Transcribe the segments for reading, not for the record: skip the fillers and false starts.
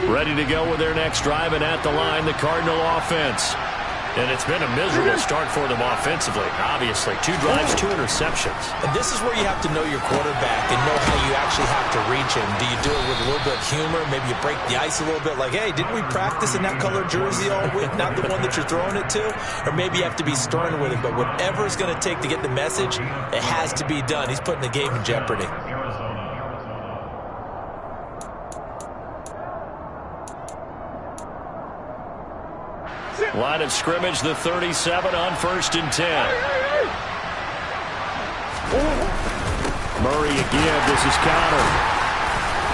Ready to go with their next drive, and at the line, the Cardinal offense. And it's been a miserable start for them offensively, obviously. 2 drives, 2 interceptions. And this is where you have to know your quarterback and know how you actually have to reach him. Do you do it with a little bit of humor? Maybe you break the ice a little bit like, hey, didn't we practice in that color jersey all week? Not the one that you're throwing it to? Or maybe you have to be stern with him. But whatever it's going to take to get the message, it has to be done. He's putting the game in jeopardy. Line of scrimmage, the 37 on 1st and 10. Murray again. This is countered.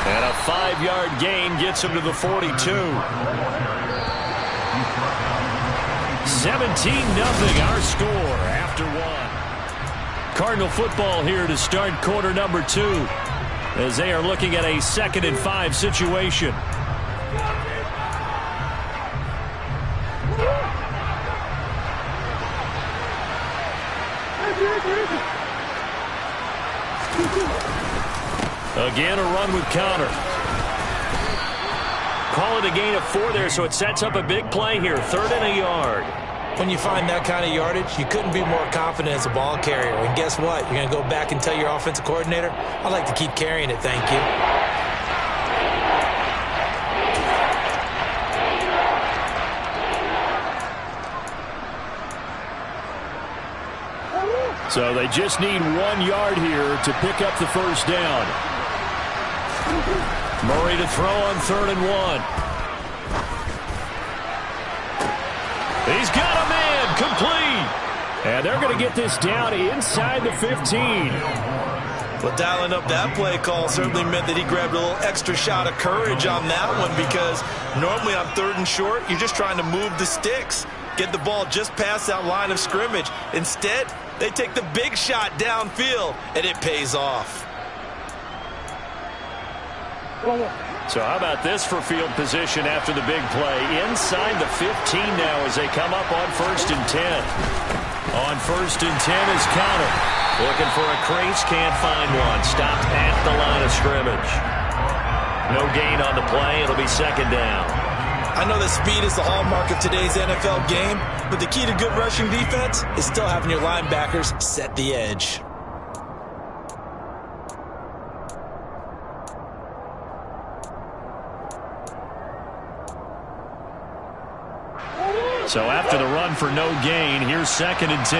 And a 5-yard gain gets him to the 42. 17-0 our score after 1. Cardinal football here to start quarter number 2 as they are looking at a 2nd and 5 situation. Again, a run with counter. Call it a gain of 4 there, so it sets up a big play here. 3rd and a yard. When you find that kind of yardage, you couldn't be more confident as a ball carrier. And guess what? You're going to go back and tell your offensive coordinator, I'd like to keep carrying it, thank you. So they just need 1 yard here to pick up the first down. Murray to throw on 3rd and 1. He's got a man, complete. And they're going to get this down inside the 15. Well, dialing up that play call certainly meant that he grabbed a little extra shot of courage on that one, because normally on 3rd and short, you're just trying to move the sticks, get the ball just past that line of scrimmage. Instead, they take the big shot downfield, and it pays off. So how about this for field position after the big play? Inside the 15 now as they come up on 1st and 10. On 1st and 10 is Connor. Looking for a crease, can't find one. Stopped at the line of scrimmage. No gain on the play. It'll be 2nd down. I know that speed is the hallmark of today's NFL game, but the key to good rushing defense is still having your linebackers set the edge. So after the run for no gain, here's 2nd and 10.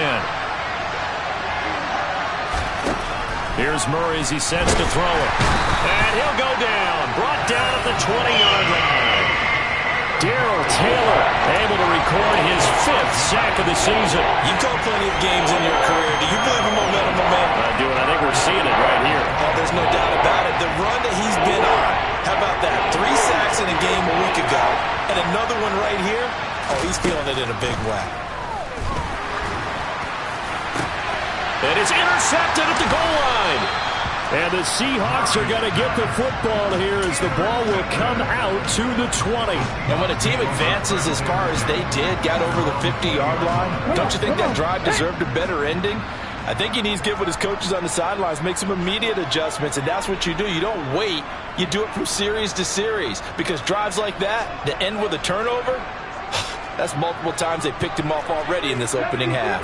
Here's Murray as he sets to throw it. And he'll go down. Brought down at the 20-yard line. Darrell Taylor able to record his 5th sack of the season. You've called plenty of games in your career. Do you believe in momentum, my man? I do, and I think we're seeing it right here. Oh, there's no doubt about it. The run that he's been on. How about that? 3 sacks in a game a week ago. And another one right here. Oh, he's feeling it in a big way. And it's intercepted at the goal line. And the Seahawks are going to get the football here as the ball will come out to the 20. And when a team advances as far as they did, got over the 50-yard line, don't you think that drive deserved a better ending? I think he needs to get with his coaches on the sidelines, make some immediate adjustments, and that's what you do. You don't wait. You do it from series to series, because drives like that, that end with a turnover, that's multiple times they picked him off already in this opening half.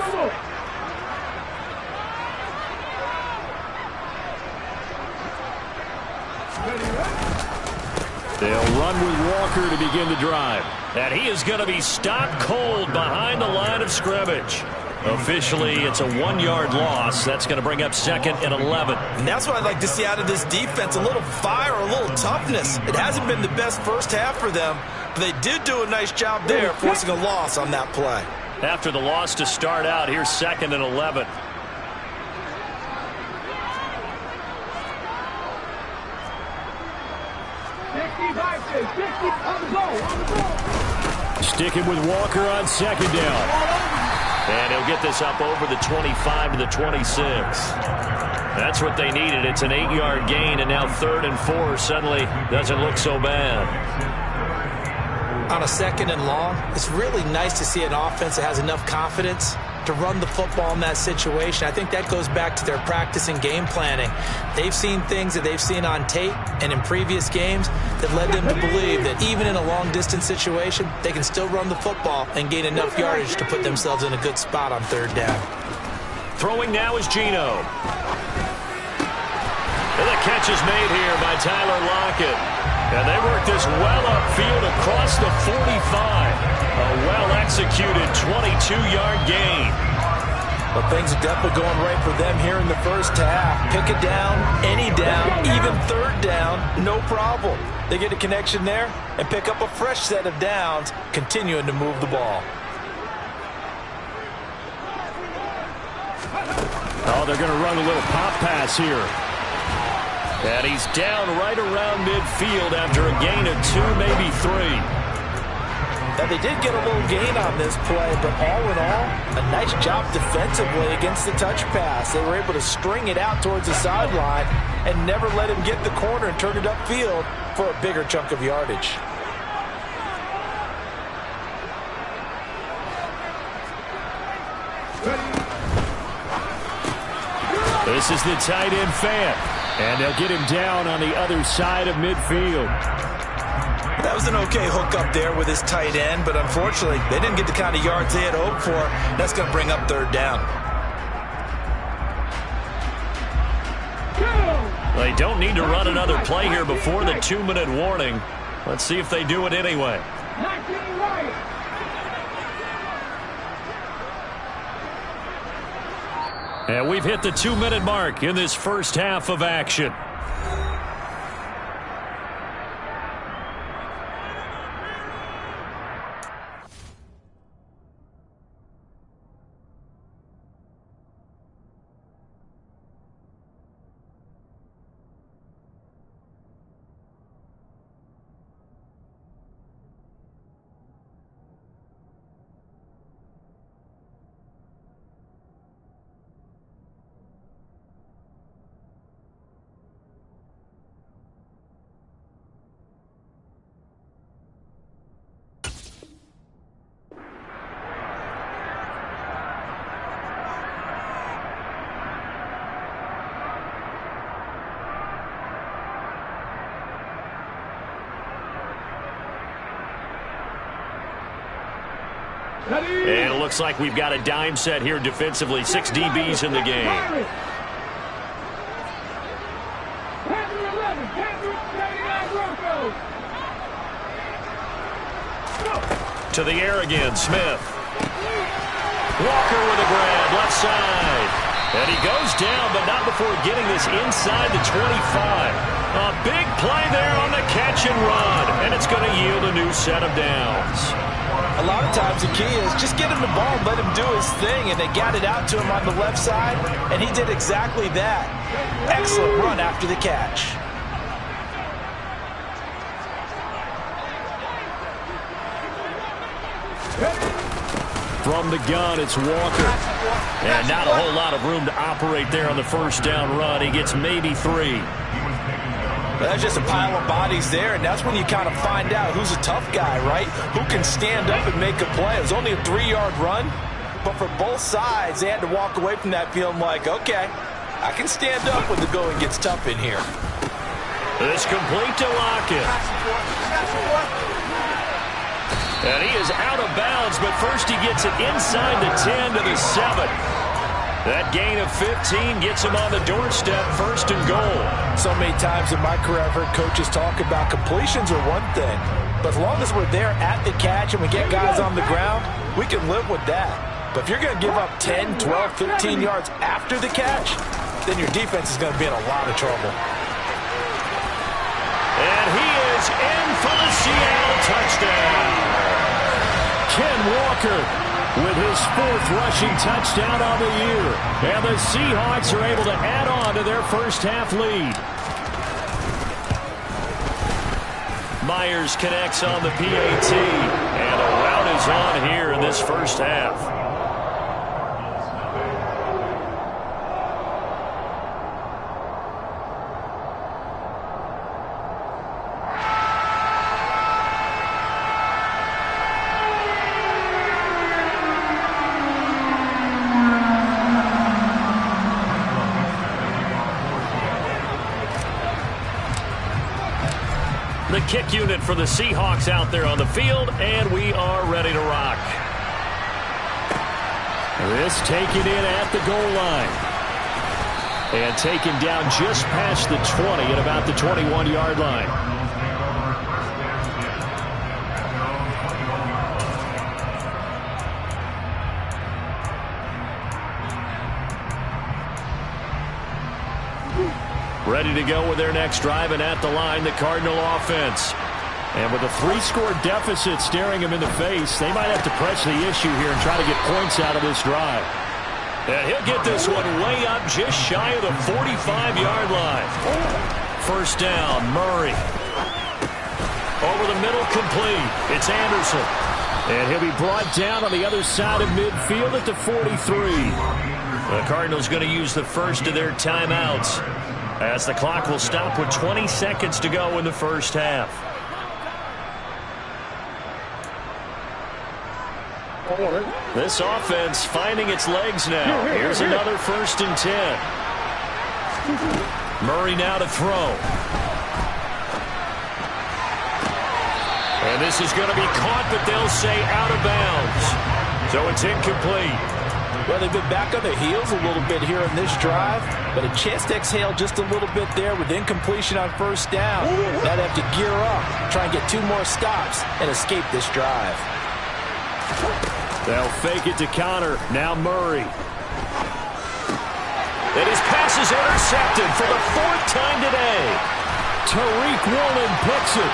They'll run with Walker to begin the drive. And he is going to be stopped cold behind the line of scrimmage. Officially, it's a 1-yard loss. That's going to bring up 2nd and 11. And that's what I'd like to see out of this defense, a little fire, a little toughness. It hasn't been the best first half for them, but they did do a nice job there, forcing a loss on that play. After the loss to start out, here's 2nd and 11. Sticking with Walker on 2nd down. And he'll get this up over the 25 to the 26. That's what they needed. It's an 8-yard gain, and now 3rd and 4 suddenly doesn't look so bad. On a 2nd and long, it's really nice to see an offense that has enough confidence to run the football in that situation. I think that goes back to their practice and game planning. They've seen things that they've seen on tape and in previous games that led them to believe that even in a long-distance situation, they can still run the football and gain enough yardage to put themselves in a good spot on third down. Throwing now is Geno. And the catch is made here by Tyler Lockett. And they work this well upfield across the 45. A well-executed 22-yard gain. But things are definitely going right for them here in the first half. Pick it down, any down, even third down, no problem. They get a connection there and pick up a fresh set of downs, continuing to move the ball. Oh, they're going to run a little pop pass here. And he's down right around midfield after a gain of 2, maybe 3. Now, they did get a little gain on this play, but all in all, a nice job defensively against the touch pass. They were able to string it out towards the sideline and never let him get the corner and turn it upfield for a bigger chunk of yardage. This is the tight end fan, and they'll get him down on the other side of midfield. That was an okay hook up there with his tight end, but unfortunately, they didn't get the kind of yards they had hoped for. That's going to bring up third down. They don't need to run another play here before the 2-minute warning. Let's see if they do it anyway. And we've hit the 2-minute mark in this first half of action. And it looks like we've got a dime set here defensively. 6 DBs in the game. To the air again, Smith. Walker with a grab, left side. And he goes down, but not before getting this inside the 25. A big play there on the catch and run. And it's going to yield a new set of downs. A lot of times the key is just get him the ball and let him do his thing, and they got it out to him on the left side, and he did exactly that. Excellent run after the catch. From the gun, it's Walker. And not a whole lot of room to operate there on the first down run. He gets maybe 3. That's just a pile of bodies there, and that's when you kind of find out who's a tough guy, right? Who can stand up and make a play. It was only a 3-yard run, but for both sides, they had to walk away from that feeling like, okay, I can stand up when the going gets tough in here. It's complete to Lockett. And he is out of bounds, but first he gets it inside the 10 to the 7. That gain of 15 gets him on the doorstep, first and goal. So many times in my career I've heard coaches talk about completions are one thing, but as long as we're there at the catch and we get guys on the ground, we can live with that. But if you're going to give up 10, 12, 15 yards after the catch, then your defense is going to be in a lot of trouble. And he is in for the Seattle touchdown. Ken Walker with his 4th rushing touchdown on the year. And the Seahawks are able to add on to their first half lead. Myers connects on the PAT. And a rout is on here in this first half. the kick unit for the Seahawks out there on the field, and we are ready to rock. This taken in at the goal line. And taken down just past the 20 at about the 21-yard line. Ready to go with their next drive, and at the line, the Cardinal offense. And with a 3-score deficit staring them in the face, they might have to press the issue here and try to get points out of this drive. And he'll get this one way up just shy of the 45-yard line. First down, Murray. Over the middle, complete. It's Anderson. And he'll be brought down on the other side of midfield at the 43. The Cardinals going to use the first of their timeouts, as the clock will stop with 20 seconds to go in the first half. This offense finding its legs now. Here's another 1st and 10. Murray now to throw. And this is going to be caught, but they'll say out of bounds. So it's incomplete. Well, they've been back on their heels a little bit here in this drive, but a chance to exhale just a little bit there with incompletion on first down. Now they have to gear up, try and get 2 more stops, and escape this drive. They'll fake it to counter. Now Murray. And his pass is intercepted for the 4th time today. Tariq Woolen picks it.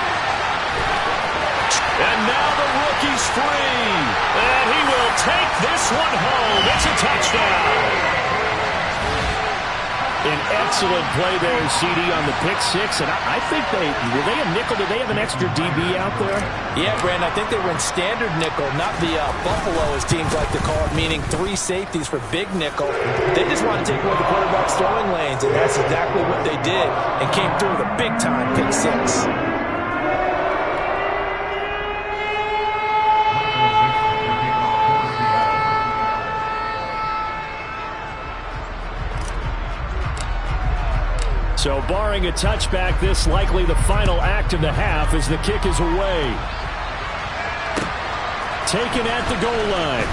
And now the rookie's free. And he will take this one home. It's a touchdown. An excellent play there, CD, on the pick 6. And I think were they a nickel? Did they have an extra DB out there? Yeah, Brandon, I think they were in standard nickel, not the Buffalo, as teams like to call it, meaning 3 safeties for big nickel. They just want to take away the quarterback's throwing lanes, and that's exactly what they did, and came through with a big-time pick 6. So barring a touchback, this likely the final act of the half as the kick is away. Taken at the goal line.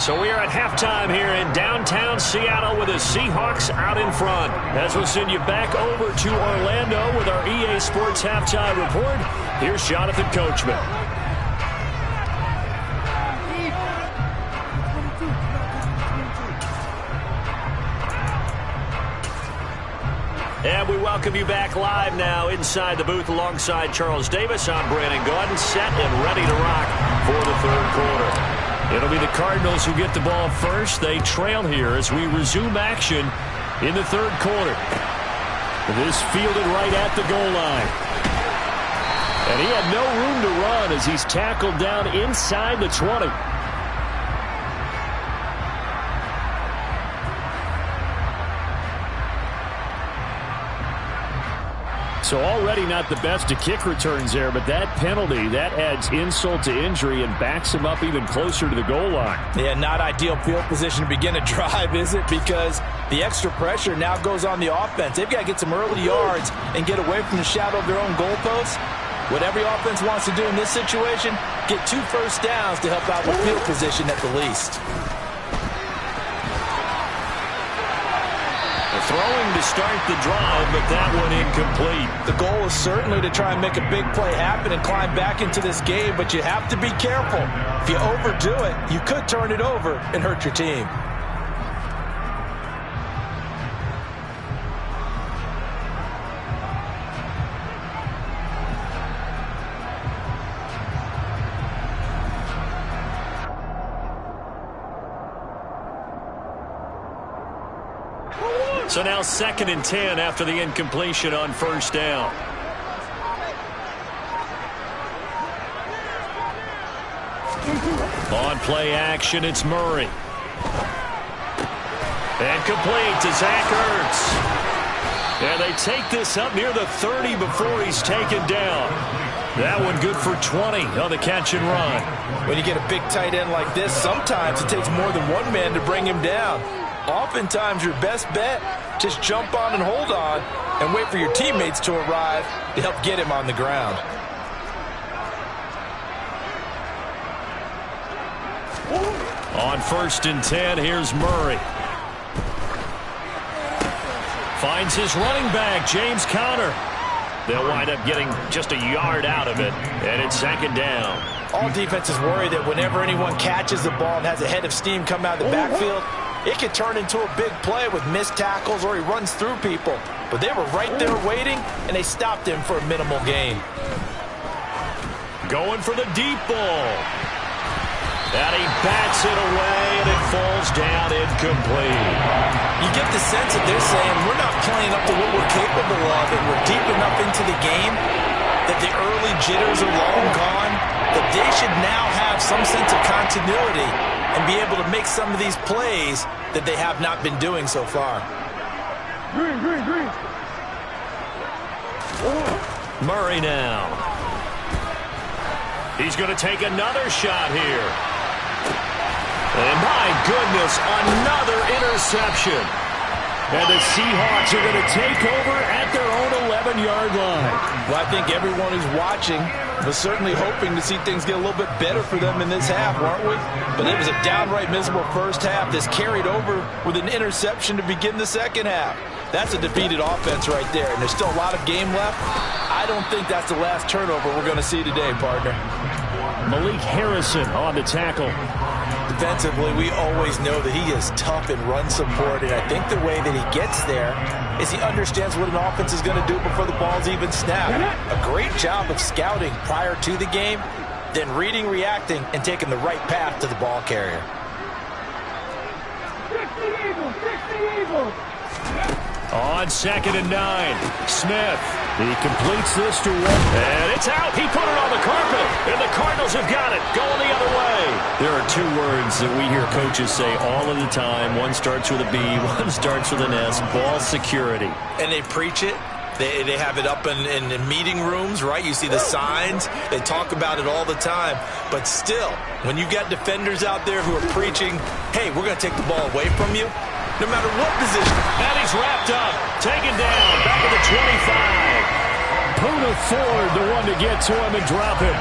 So we are at halftime here in downtown Seattle with the Seahawks out in front. As we'll send you back over to Orlando with our EA Sports Halftime Report, here's Jonathan Coachman. And we welcome you back live now inside the booth alongside Charles Davis. I'm Brandon Gaudin, set and ready to rock for the 3rd quarter. It'll be the Cardinals who get the ball first. They trail here as we resume action in the 3rd quarter. This fielded right at the goal line. And he had no room to run as he's tackled down inside the 20. So already not the best of kick returns there, but that penalty, that adds insult to injury and backs him up even closer to the goal line. Yeah, not ideal field position to begin a drive, is it? Because the extra pressure now goes on the offense. They've got to get some early yards and get away from the shadow of their own goalposts. What every offense wants to do in this situation, get 2 first downs to help out with field position at the least. Throwing to start the drive, but that one incomplete. The goal is certainly to try and make a big play happen and climb back into this game, but you have to be careful. If you overdo it, you could turn it over and hurt your team. So now 2nd and 10 after the incompletion on first down. On play action, it's Murray. And complete to Zach Ertz. And they take this up near the 30 before he's taken down. That one good for 20 on the catch and run. When you get a big tight end like this, sometimes it takes more than one man to bring him down. Oftentimes, your best bet, just jump on and hold on and wait for your teammates to arrive to help get him on the ground. On 1st and 10, here's Murray. Finds his running back, James Conner. They'll wind up getting just a yard out of it, and it's 2nd down. All defenses worry that whenever anyone catches the ball and has a head of steam come out of the backfield, it could turn into a big play with missed tackles or he runs through people. But they were right there waiting, and they stopped him for a minimal gain. Going for the deep ball. And he bats it away, and it falls down incomplete. You get the sense that they're saying we're not playing up to what we're capable of, and we're deep enough into the game that the early jitters are long gone, that they should now have some sense of continuity and be able to make some of these plays that they have not been doing so far. Murray now. He's going to take another shot here. And my goodness, another interception. And the Seahawks are going to take over at their own 11-yard line. Well, I think everyone who's watching was certainly hoping to see things get a little bit better for them in this half, weren't we? But it was a downright miserable first half. This carried over with an interception to begin the second half. That's a defeated offense right there, and there's still a lot of game left. I don't think that's the last turnover we're going to see today, partner. Malik Harrison on the tackle. Defensively, we always know that he is tough in run support, and I think the way that he gets there is he understands what an offense is going to do before the ball's even snapped. A great job of scouting prior to the game, then reading, reacting, and taking the right path to the ball carrier. On 2nd and 9, Smith. He completes this to one. And it's out. He put it on the carpet. And the Cardinals have got it. Going the other way. There are 2 words that we hear coaches say all of the time. One starts with a B. One starts with an S. Ball security. And they preach it. They have it up in meeting rooms, right? You see the signs. They talk about it all the time. But still, when you got defenders out there who are preaching, hey, we're going to take the ball away from you, no matter what position. And he's wrapped up. Taken down. Back at the 25. Poona Ford, the one to get to him and drop it.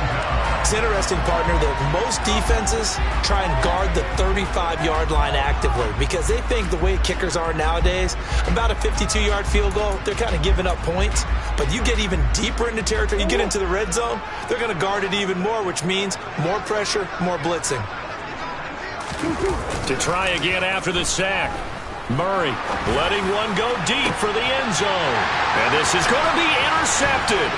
It's interesting, partner, that most defenses try and guard the 35-yard line actively because they think the way kickers are nowadays, about a 52-yard field goal, they're kind of giving up points. But you get even deeper into territory, you get into the red zone, they're going to guard it even more, which means more pressure, more blitzing. To try again after the sack. Murray letting one go deep for the end zone. And this is going to be intercepted.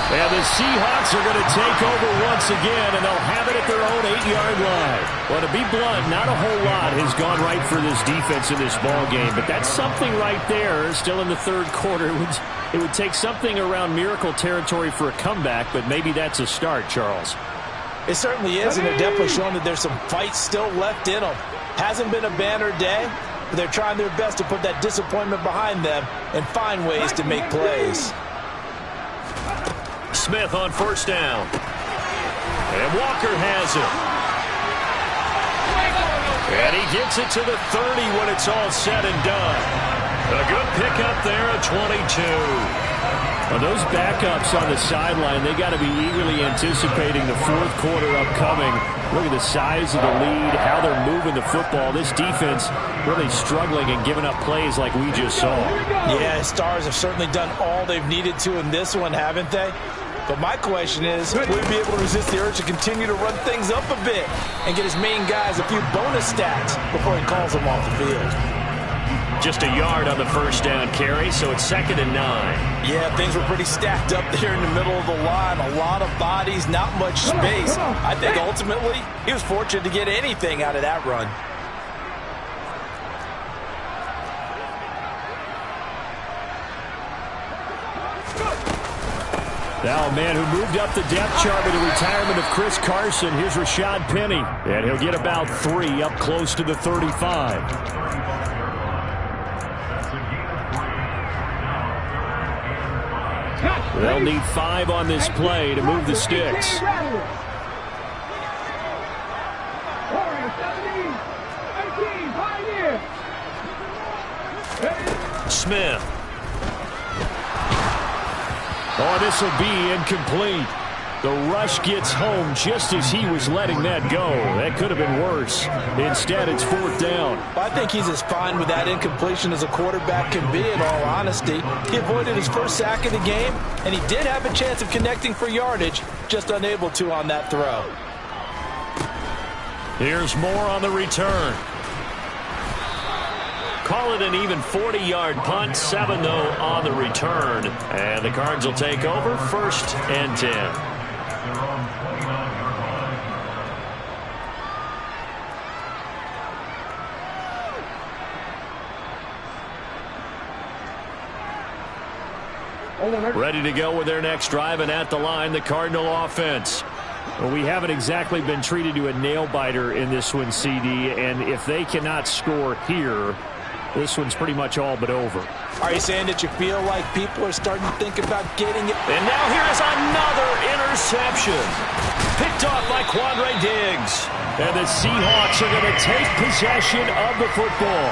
And the Seahawks are going to take over once again, and they'll have it at their own 8-yard line. Well, to be blunt, not a whole lot has gone right for this defense in this ball game, but that's something right there. Still in the 3rd quarter. It would take something around miracle territory for a comeback, but maybe that's a start, Charles. It certainly is, and they're definitely showing that there's some fight still left in them. Hasn't been a banner day, but they're trying their best to put that disappointment behind them and find ways to make plays. Smith on 1st down. And Walker has it. And he gets it to the 30 when it's all said and done. A good pickup there at 22. Well, those backups on the sideline, they got to be eagerly anticipating the 4th quarter upcoming. Look at the size of the lead, how they're moving the football. This defense really struggling and giving up plays like we just saw. Yeah, Stars have certainly done all they've needed to in this one, haven't they? But my question is, will he be able to resist the urge to continue to run things up a bit and get his main guys a few bonus stats before he calls them off the field? Just a yard on the 1st down carry, so it's 2nd and 9. Yeah, things were pretty stacked up there in the middle of the line. A lot of bodies, not much space. I think ultimately he was fortunate to get anything out of that run. Now a man who moved up the depth chart with the retirement of Chris Carson. Here's Rashad Penny. And he'll get about 3 up close to the 35. They'll need 5 on this play to move the sticks. Smith. Oh, this will be incomplete. The rush gets home just as he was letting that go. That could have been worse. Instead, it's 4th down. I think he's as fine with that incompletion as a quarterback can be, in all honesty. He avoided his first sack of the game, and he did have a chance of connecting for yardage, just unable to on that throw. Here's more on the return. Call it an even 40-yard punt, 7 though on the return. And the Cards will take over, 1st and 10. Ready to go with their next drive, and at the line, the Cardinal offense. Well, we haven't exactly been treated to a nail-biter in this one, CD, and if they cannot score here, this one's pretty much all but over. Are you saying that you feel like people are starting to think about getting it? And now here is another interception. Picked off by Quandre Diggs. And the Seahawks are going to take possession of the football.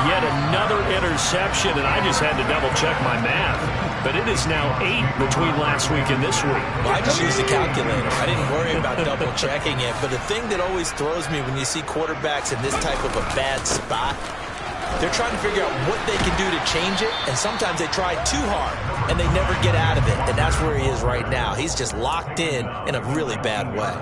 Yet another interception, and I just had to double-check my math. But it is now 8 between last week and this week. Well, I just used a calculator. I didn't worry about double-checking it. But the thing that always throws me when you see quarterbacks in this type of a bad spot, they're trying to figure out what they can do to change it, and sometimes they try too hard, and they never get out of it. And that's where he is right now. He's just locked in a really bad way.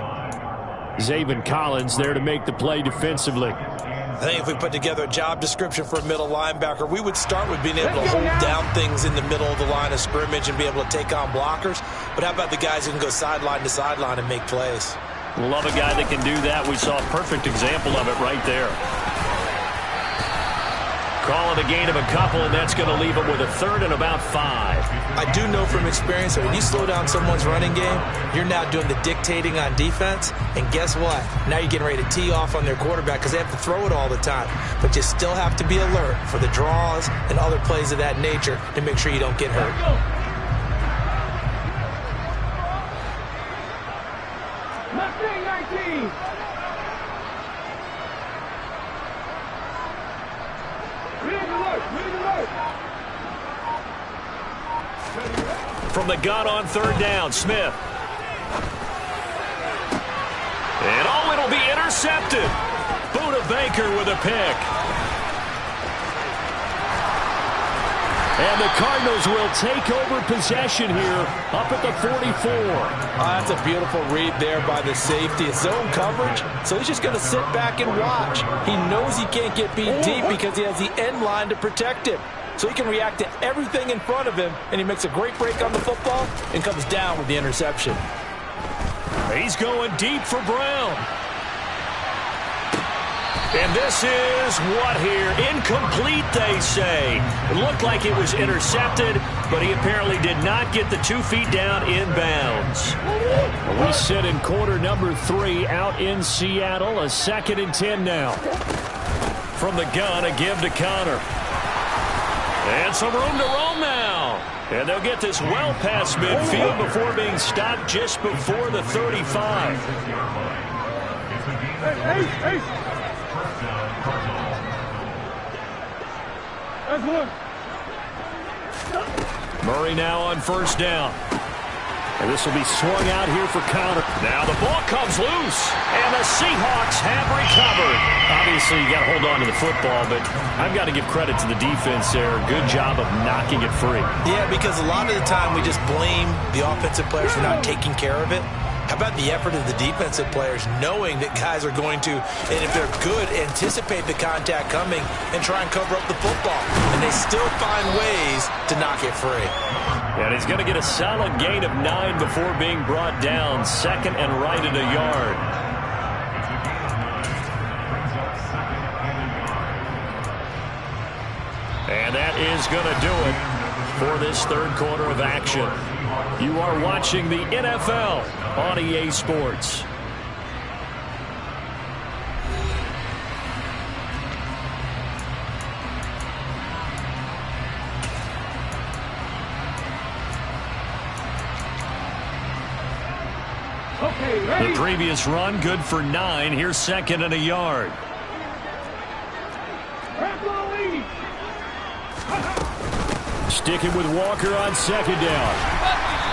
Zaven Collins there to make the play defensively. I think if we put together a job description for a middle linebacker, we would start with being able to hold down things in the middle of the line of scrimmage and be able to take on blockers. But how about the guys who can go sideline to sideline and make plays? Love a guy that can do that. We saw a perfect example of it right there. Call it a gain of a couple, and that's going to leave them with a 3rd and about 5. I do know from experience that when you slow down someone's running game, you're now doing the dictating on defense. And guess what? Now you're getting ready to tee off on their quarterback because they have to throw it all the time. But you still have to be alert for the draws and other plays of that nature to make sure you don't get hurt. From the gun on 3rd down, Smith. And oh, it'll be intercepted. Buda Baker with a pick. And the Cardinals will take over possession here up at the 44. That's a beautiful read there by the safety. It's zone coverage, so he's just going to sit back and watch. He knows he can't get beat deep because he has the end line to protect him. So he can react to everything in front of him, and he makes a great break on the football and comes down with the interception. He's going deep for Brown. And this is what here? Incomplete, they say. It looked like it was intercepted, but he apparently did not get the 2 feet down in bounds. We sit in quarter number 3 out in Seattle. A 2nd and 10 now. From the gun, a give to Connor. And some room to roam now. And they'll get this well past midfield before being stopped just before the 35. Murray now on 1st down. And this will be swung out here for Connor. Now the ball comes loose, and the Seahawks have recovered. Obviously, you got to hold on to the football, but I've got to give credit to the defense there. Good job of knocking it free. Yeah, because a lot of the time we just blame the offensive players for not taking care of it. How about the effort of the defensive players knowing that guys are going to, and if they're good, anticipate the contact coming and try and cover up the football. And they still find ways to knock it free. And he's going to get a solid gain of 9 before being brought down. 2nd and right at a yard. And that is going to do it for this 3rd quarter of action. You are watching the NFL on EA Sports. The previous run, good for 9. Here's 2nd and a yard. sticking with Walker on second down.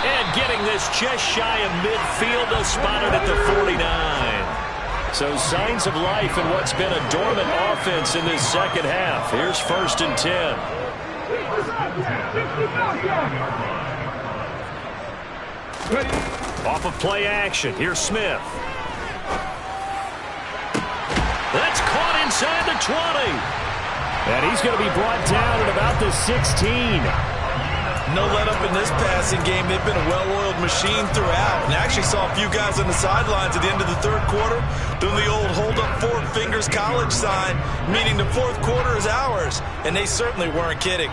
And getting this just shy of midfield, they'll spot it at the 49. So signs of life in what's been a dormant offense in this second half. Here's 1st and 10. Off of play action. Here's Smith. That's caught inside the 20. And he's going to be brought down at about the 16. No let up in this passing game. They've been a well-oiled machine throughout. And I actually saw a few guys on the sidelines at the end of the third quarter doing the old hold up 4 fingers college sign, meaning the fourth quarter is ours. And they certainly weren't kidding.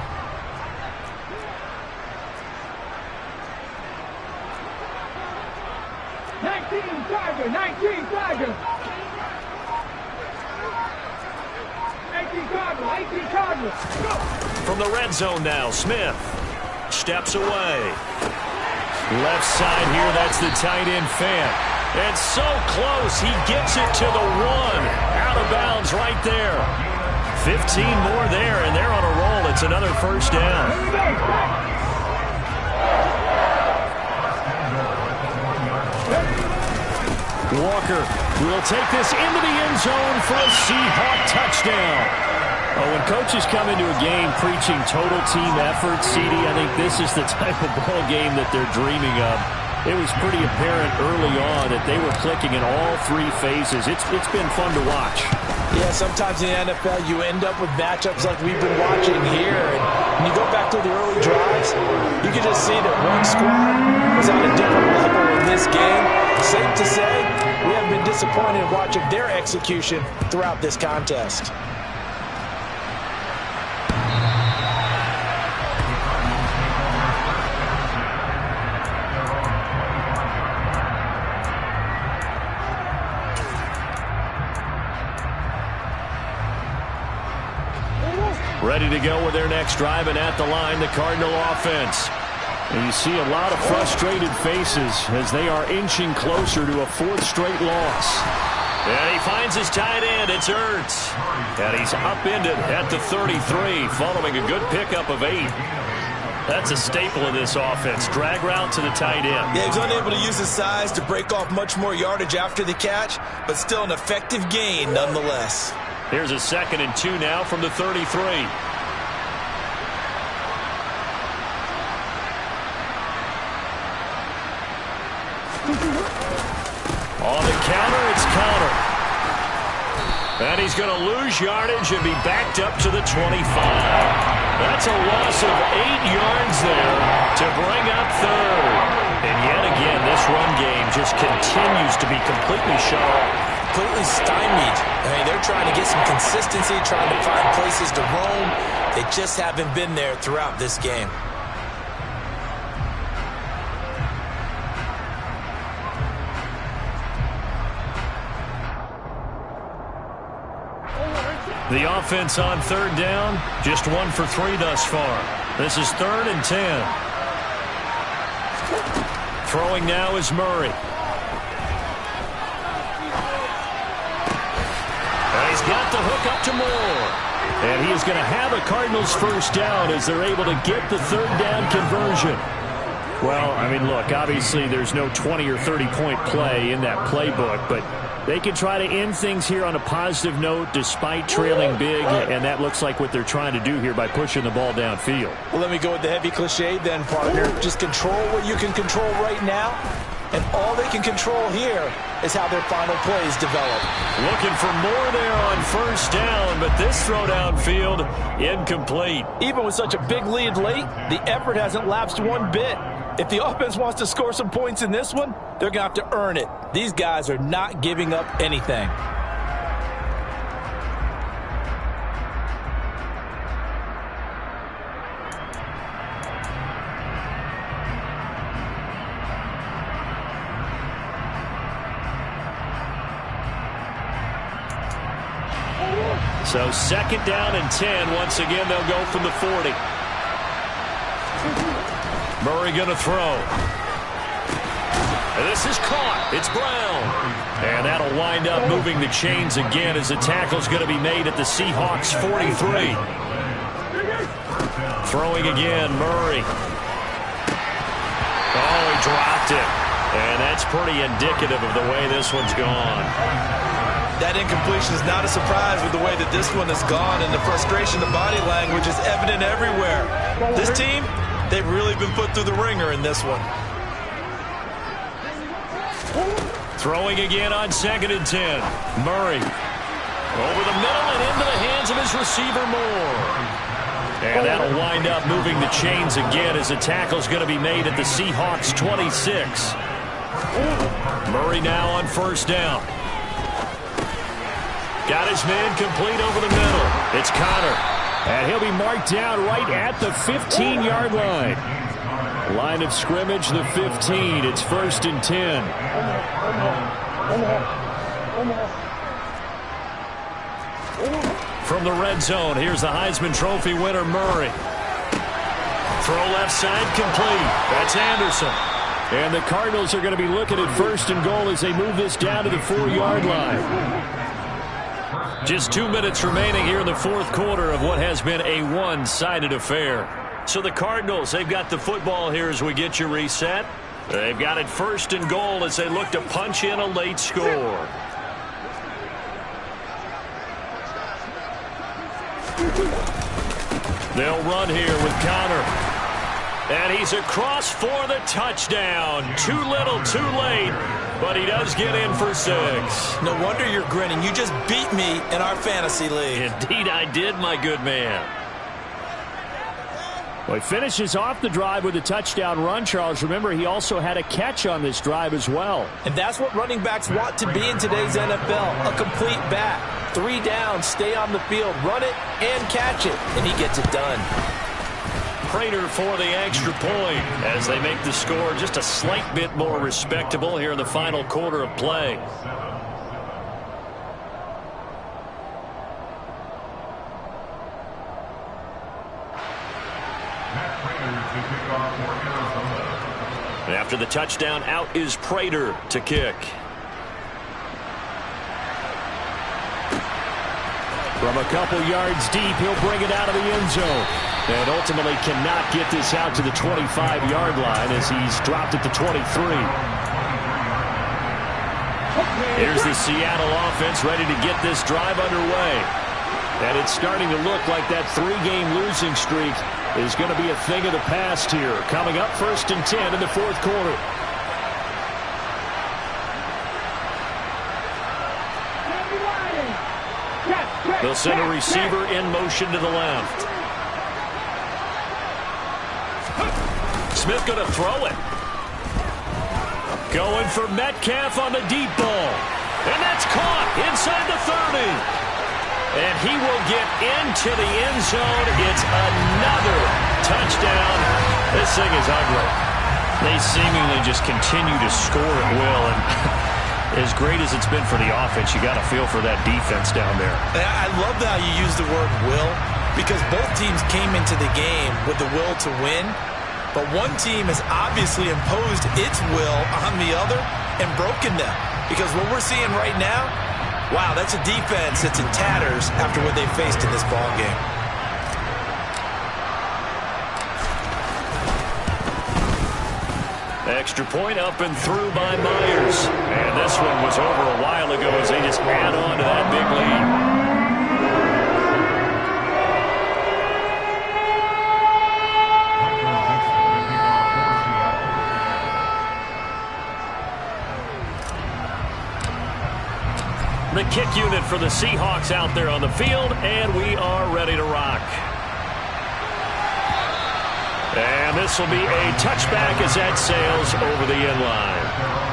From the red zone now, Smith steps away. Left side here, that's the tight end Fant. And so close, he gets it to the 1. Out of bounds right there. 15 more there, and they're on a roll. It's another first down. Walker will take this into the end zone for a Seahawk touchdown. Oh, when coaches come into a game preaching total team effort, CD, I think this is the type of ball game that they're dreaming of. It was pretty apparent early on that they were clicking in all 3 phases. It's been fun to watch. Yeah, sometimes in the NFL you end up with matchups like we've been watching here. And when you go back to the early drives, you can just see that one squad was on a different level in this game. Safe to say, we have been disappointed watching their execution throughout this contest. Ready to go with their next drive, and at the line, the Cardinal offense. And you see a lot of frustrated faces as they are inching closer to a 4th straight loss. And he finds his tight end. It's Ertz. And he's upended at the 33, following a good pickup of 8. That's a staple of this offense. Drag route to the tight end. Yeah, he was unable to use his size to break off much more yardage after the catch, but still an effective gain nonetheless. Here's a 2nd and 2 now from the 33. On the counter, it's Counter. And he's going to lose yardage and be backed up to the 25. That's a loss of 8 yards there to bring up 3rd. And yet again, this run game just continues to be completely shut off. Completely stymied. I mean, they're trying to get some consistency, trying to find places to roam. They just haven't been there throughout this game. The offense on 3rd down, just 1 for 3 thus far. This is 3rd and 10. Throwing now is Murray. And he's got the hook up to Moore. And he is going to have a Cardinals first down as they're able to get the 3rd down conversion. Well, I mean, look, obviously there's no 20 or 30-point play in that playbook, but they can try to end things here on a positive note despite trailing big, and that looks like what they're trying to do here by pushing the ball downfield. Well, let me go with the heavy cliche then, partner. Just control what you can control right now, and all they can control here is how their final plays develop. Looking for more there on first down, but this throw downfield incomplete. Even with such a big lead late, the effort hasn't lapsed one bit. If the offense wants to score some points in this one, they're going to have to earn it. These guys are not giving up anything. So 2nd down and 10. Once again, they'll go from the 40. Murray going to throw. And this is caught. It's Brown. And that'll wind up moving the chains again as the tackle's going to be made at the Seahawks 43. Throwing again, Murray. Oh, he dropped it. And that's pretty indicative of the way this one's gone. That incompletion is not a surprise with the way that this one has gone, and the frustration, the body language is evident everywhere. This team, they've really been put through the ringer in this one. Throwing again on 2nd and 10. Murray over the middle and into the hands of his receiver Moore. And that'll wind up moving the chains again as the tackle's going to be made at the Seahawks 26. Murray now on 1st down. Got his man complete over the middle. It's Connor. And he'll be marked down right at the 15-yard line. Line of scrimmage, the 15. It's 1st and 10. From the red zone, here's the Heisman Trophy winner, Murray. Throw left side complete. That's Anderson. And the Cardinals are going to be looking at 1st and goal as they move this down to the 4-yard line. Just 2 minutes remaining here in the 4th quarter of what has been a one-sided affair. So the Cardinals, they've got the football here as we get you reset. They've got it 1st and goal as they look to punch in a late score. They'll run here with Connor. And he's across for the touchdown. Too little, too late. But he does get in for 6. No wonder you're grinning. You just beat me in our fantasy league. Indeed I did, my good man. Well, he finishes off the drive with a touchdown run, Charles. Remember, he also had a catch on this drive as well. And that's what running backs want to be in today's NFL, a complete back. 3 down, stay on the field, run it, and catch it. And he gets it done. Prater for the extra point as they make the score just a slight bit more respectable here in the final quarter of play. After the touchdown, out is Prater to kick. From a couple yards deep, he'll bring it out of the end zone. And ultimately cannot get this out to the 25-yard line as he's dropped it to 23. Here's the Seattle offense ready to get this drive underway. And it's starting to look like that 3-game losing streak is going to be a thing of the past here. Coming up 1st and 10 in the 4th quarter. They'll send a receiver in motion to the left. Smith going to throw it. Going for Metcalf on the deep ball. And that's caught inside the 30. And he will get into the end zone. It's another touchdown. This thing is ugly. They seemingly just continue to score at will. And as great as it's been for the offense, you got to feel for that defense down there. I love how you use the word will, because both teams came into the game with the will to win. But one team has obviously imposed its will on the other and broken them. Because what we're seeing right now, wow, that's a defense that's in tatters after what they faced in this ballgame. Extra point up and through by Myers. And this one was over a while ago as they just add on to that big lead. The kick unit for the Seahawks out there on the field, and we are ready to rock. And this will be a touchback as that sails over the end line.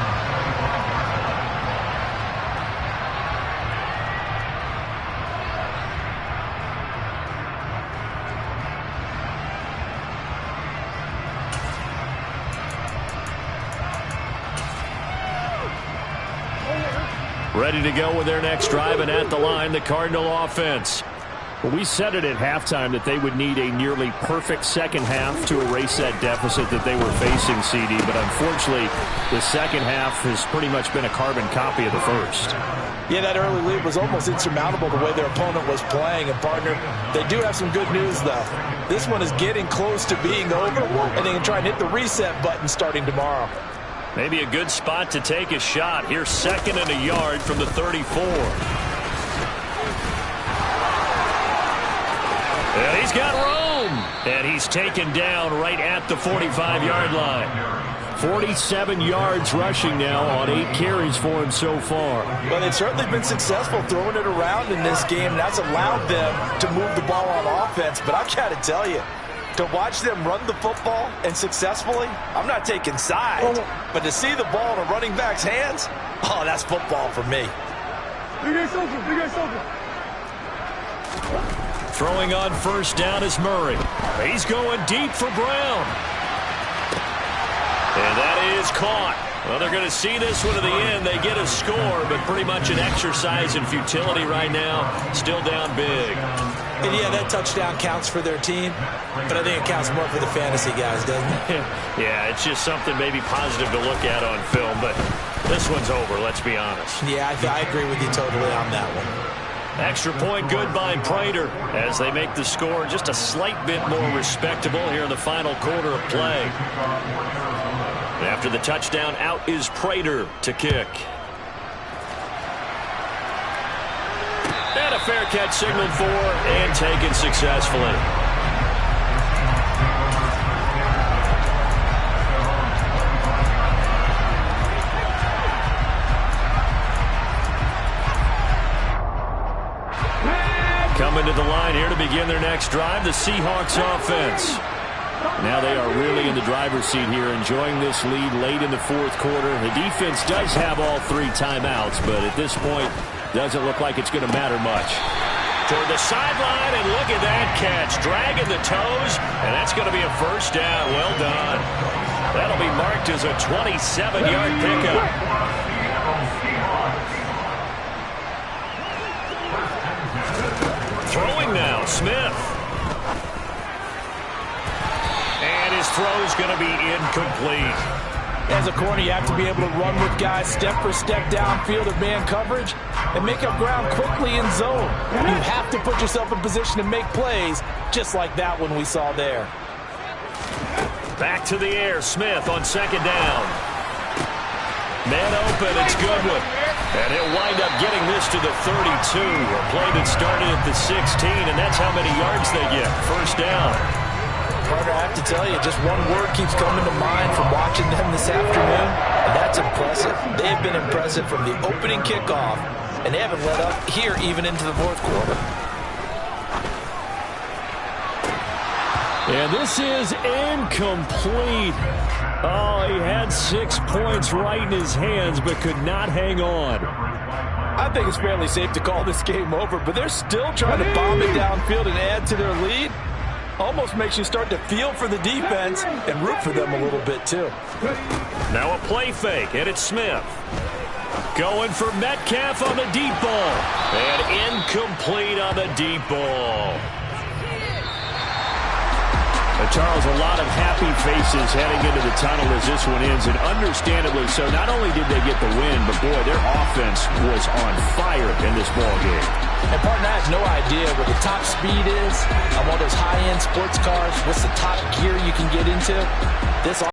Ready to go with their next drive, and at the line, the Cardinal offense. Well, we said it at halftime that they would need a nearly perfect second half to erase that deficit that they were facing, CD. But unfortunately, the second half has pretty much been a carbon copy of the first. Yeah, that early lead was almost insurmountable the way their opponent was playing. And, partner, they do have some good news, though. This one is getting close to being over, and they can try and hit the reset button starting tomorrow. Maybe a good spot to take a shot. Here's 2nd and a yard from the 34. And he's got room. And he's taken down right at the 45-yard line. 47 yards rushing now on 8 carries for him so far. Well, they've certainly been successful throwing it around in this game. That's allowed them to move the ball on offense. But I've got to tell you, to watch them run the football and successfully, I'm not taking sides. But to see the ball in a running back's hands, oh, that's football for me. Throwing on 1st down is Murray. He's going deep for Brown. And that is caught. Well, they're going to see this one to the end. They get a score, but pretty much an exercise in futility right now. Still down big. And, yeah, that touchdown counts for their team, but I think it counts more for the fantasy guys, doesn't it? Yeah, it's just something maybe positive to look at on film, but this one's over, let's be honest. Yeah, I agree with you totally on that one. Extra point good by Prater as they make the score just a slight bit more respectable here in the final quarter of play. After the touchdown, out is Prater to kick. And a fair catch signaled for and taken successfully. Coming to the line here to begin their next drive, the Seahawks offense. Now they are really in the driver's seat here, enjoying this lead late in the 4th quarter. The defense does have all 3 timeouts, but at this point, doesn't look like it's going to matter much. Toward the sideline, and look at that catch. Dragging the toes, and that's going to be a 1st down. Well done. That'll be marked as a 27-yard pickup. Throwing now, Smith. And his throw's going to be incomplete. As a corner, you have to be able to run with guys step for step downfield of man coverage and make up ground quickly in zone. You have to put yourself in position to make plays, just like that one we saw there. Back to the air, Smith on 2nd down. Man open, it's Goodwin. And he'll wind up getting this to the 32. A play that started at the 16, and that's how many yards they get. 1st down. Carter, I have to tell you, just one word keeps coming to mind from watching them this afternoon, and that's impressive. They have been impressive from the opening kickoff, and they haven't let up here even into the 4th quarter. And this is incomplete. Oh, he had 6 points right in his hands, but could not hang on. I think it's fairly safe to call this game over, but they're still trying to bomb it downfield and add to their lead. Almost makes you start to feel for the defense and root for them a little bit, too. Now a play fake, and it's Smith. Going for Metcalf on the deep ball. And incomplete on the deep ball. Charles, a lot of happy faces heading into the tunnel as this one ends, and understandably so. Not only did they get the win, but, boy, their offense was on fire in this ball game. And, partner, I have no idea what the top speed is on one of those high-end sports cars. What's the top gear you can get into? This